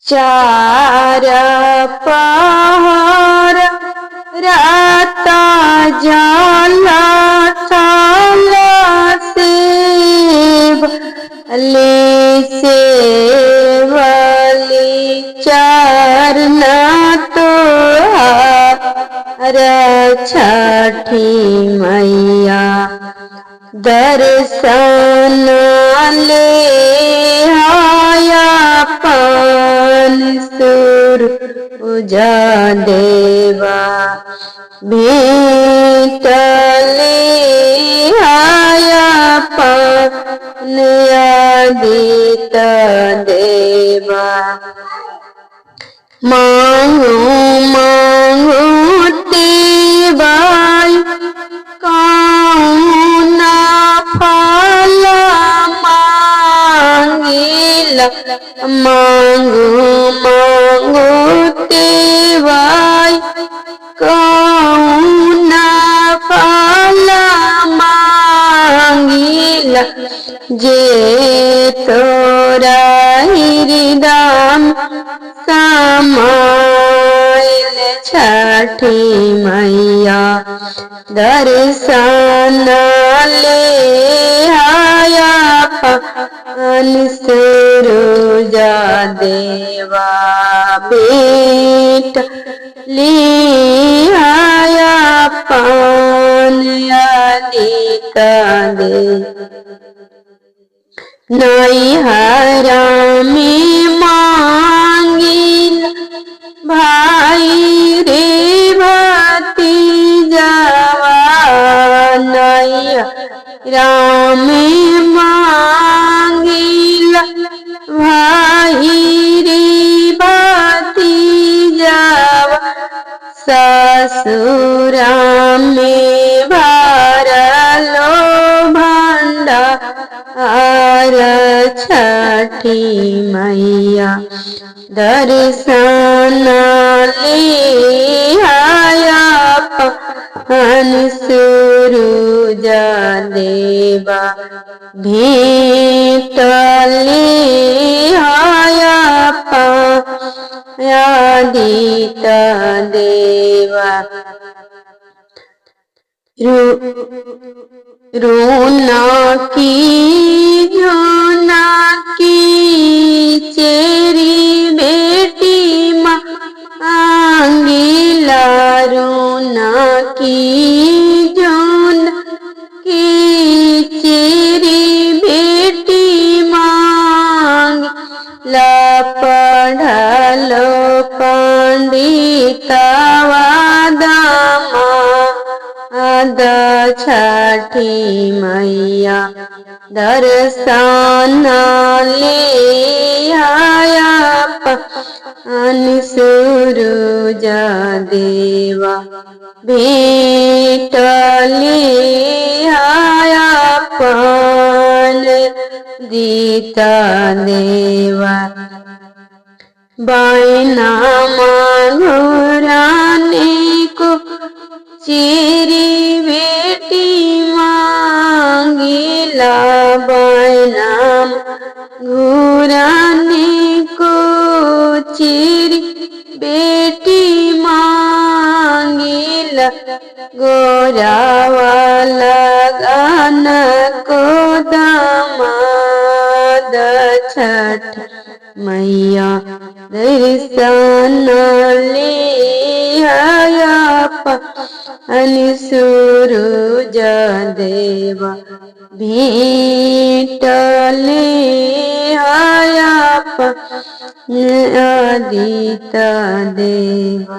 चार पहर राता जाला थाला सेब ले वाली चरना तो छठी मैया दर्शन ले आया पान सुर उजा देवा भेंट ले आया पान आदित देवा मांगो मांगो देवाई कौना फल मांगिला मांगो मांगो देवाई कौना फल मांगिला जे तोरा हृदय समाइल छठी मैया दर्शन ले आया पान सुरुजा देवा भेंट ले आया पान आदित दे नैहरा में मांगिल भाई रे भतीजावा नैहरा में मांगिल भाई रे भतीजावा ससुरा में भरलो भंडार छठी मैया दर्शन ले आया पान सुरुजा देवा भेंट ले आया पान आदित देवा रोना की जोना की चेरी बेटी मांगिला रोना की जोना की चेरी बेटी मांगिला पढ़लो पंडितवा दामा छठी मैया दर्शन ले आया पान सुरुजा देवा भेंट ले आया पान दीता देवा बायना मांगुराने को चेरी बेटी मांगिला बायना घुराने को चेरी बेटी मांगिला गोरा वाला गाना को दामाद छठ मैया दर्शन ले आया पान सुरुजा देवा भेंट ले आया पान आदित देवा।